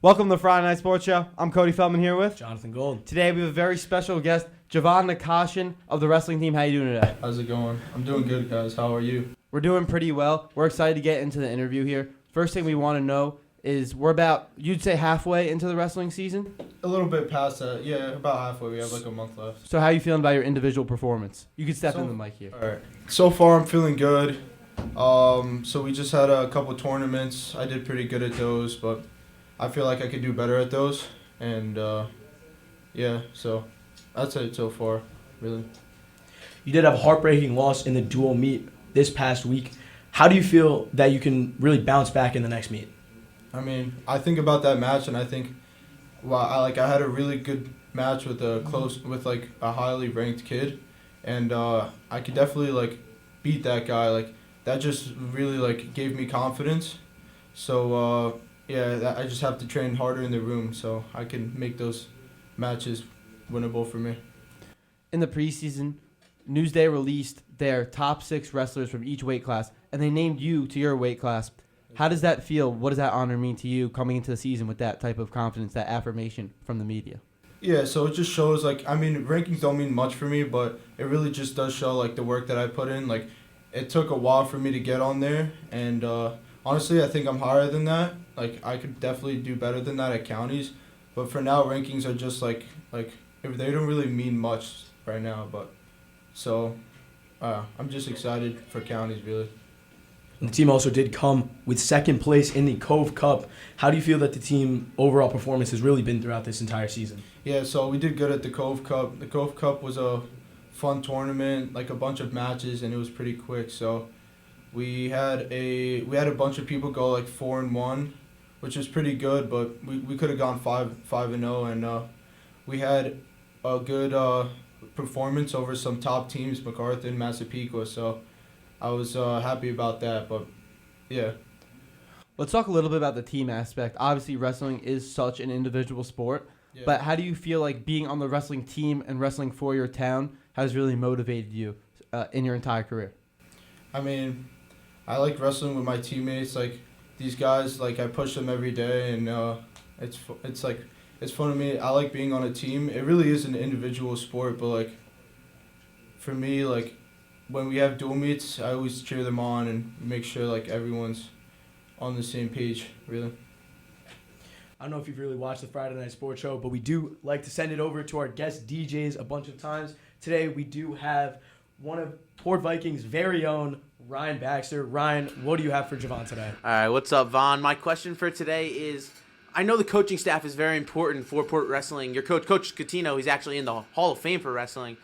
Welcome to the Friday Night Sports Show. I'm Cody Feldman here with Jonathan Gold. Today we have a very special guest, Javon Nakashian of the wrestling team. How you doing today? How's it going? I'm doing good, guys. How are you? We're doing pretty well. We're excited to get into the interview here. First thing we want to know is we're about, you'd say, halfway into the wrestling season? A little bit past that. Yeah, about halfway. We have like a month left. So how are you feeling about your individual performance? You can step in the mic here. All right. So far, I'm feeling good. So we just had a couple tournaments. I did pretty good at those, but I feel like I could do better at those. And, yeah, so that's it so far, really. You did have a heartbreaking loss in the dual meet this past week. How do you feel that you can really bounce back in the next meet? I mean, I think about that match, and I think, well, I had a really good match with a highly ranked kid, and I could definitely beat that guy. That just really gave me confidence. So yeah, I just have to train harder in the room so I can make those matches winnable for me. In the preseason, Newsday released their top 6 wrestlers from each weight class, and they named you to your weight class. How does that feel? What does that honor mean to you coming into the season with that type of confidence, that affirmation from the media? Yeah, so it just shows, rankings don't mean much for me, but it really just does show, the work that I put in. It took a while for me to get on there, and honestly, I think I'm higher than that. I could definitely do better than that at counties, but for now, rankings are just, if they don't really mean much right now, but, so, I'm just excited for counties, really. And the team also did come with second place in the Cove Cup. How do you feel that the team overall performance has really been throughout this entire season? Yeah, so we did good at the Cove Cup. The Cove Cup was a fun tournament, a bunch of matches, and it was pretty quick. So we had a bunch of people go 4-1, which was pretty good, but we could have gone 5-0, and we had a good performance over some top teams, MacArthur and Massapequa. So I was happy about that, but yeah. Let's talk a little bit about the team aspect. Obviously, wrestling is such an individual sport, but how do you feel like being on the wrestling team and wrestling for your town has really motivated you in your entire career? I mean, I like wrestling with my teammates. These guys, I push them every day, and it's fun to me. I like being on a team. It really is an individual sport, but for me, when we have dual meets, I always cheer them on and make sure everyone's on the same page, really. I don't know if you've really watched the Friday Night Sports Show, but we do like to send it over to our guest DJs a bunch of times. Today we do have one of Port Vikings' very own Ryan Baxter. Ryan, what do you have for Javon today? All right, what's up, Vaughn? My question for today is, I know the coaching staff is very important for Port Wrestling. Your coach, Coach Catino, he's actually in the Hall of Fame for wrestling.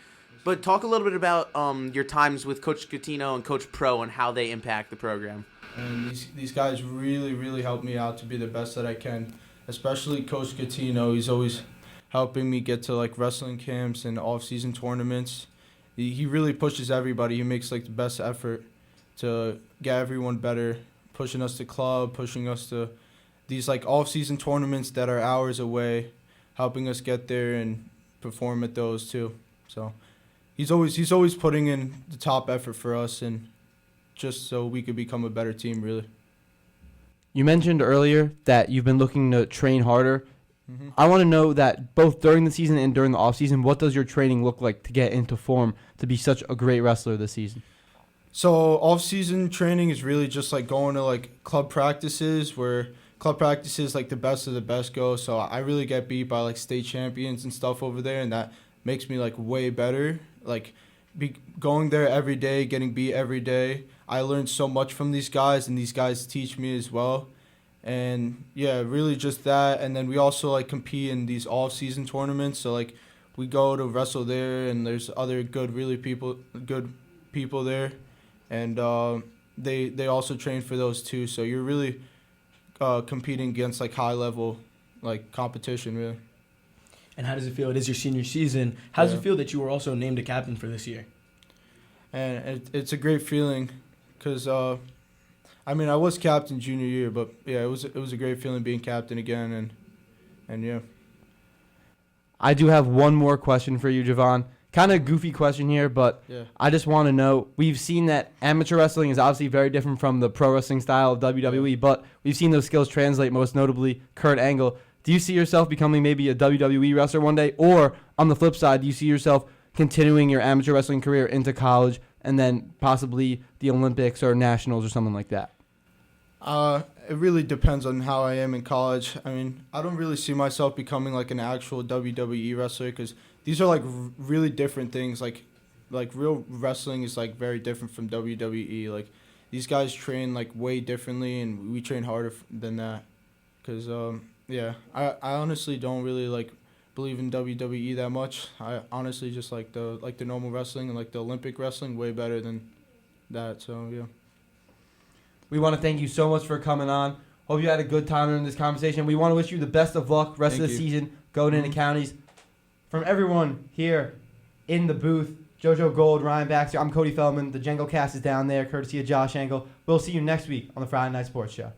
But talk a little bit about your times with Coach Catino and Coach Pro and how they impact the program. And these guys really, really help me out to be the best that I can, especially Coach Catino. He's always helping me get to wrestling camps and off-season tournaments. He really pushes everybody. He makes the best effort to get everyone better, pushing us to club, pushing us to these off-season tournaments that are hours away, helping us get there and perform at those too. So he's always putting in the top effort for us, and just so we could become a better team, really. You mentioned earlier that you've been looking to train harder. Mm-hmm. I want to know that both during the season and during the offseason, what does your training look like to get into form to be such a great wrestler this season? So off-season training is really just going to club practices, where club practices the best of the best go. So I really get beat by state champions and stuff over there, and that makes me way better. Going there every day, getting beat every day. I learned so much from these guys, and these guys teach me as well. And yeah, really just that. And then we also compete in these off-season tournaments. So we go to wrestle there, and there's other good people there, and they also train for those too. So you're really competing against high level competition, really. And how does it feel? It is your senior season. How does it feel that you were also named a captain for this year? And it's a great feeling, because I was captain junior year, but yeah, it was a great feeling being captain again, and yeah. I do have one more question for you, Javon. kind of goofy question here, but Yeah. I just want to know. We've seen that amateur wrestling is obviously very different from the pro wrestling style of WWE, but we've seen those skills translate. Most notably, Kurt Angle. Do you see yourself becoming maybe a WWE wrestler one day, or on the flip side, do you see yourself continuing your amateur wrestling career into college and then possibly the Olympics or nationals or something like that? It really depends on how I am in college. I mean, I don't really see myself becoming like an actual WWE wrestler because these are like really different things. Like real wrestling is like very different from WWE. Like these guys train like way differently, and we train harder than that. Cause yeah, I honestly don't really like believe in WWE that much. I honestly just like the normal wrestling and like the Olympic wrestling way better than that. So yeah. We want to thank you so much for coming on. Hope you had a good time in this conversation. We want to wish you the best of luck rest of Thank the you. season going into counties. From everyone here in the booth, JoJo Gold, Ryan Baxter, I'm Cody Feldman. The Jangle Cast is down there, courtesy of Josh Angle. We'll see you next week on the Friday Night Sports Show.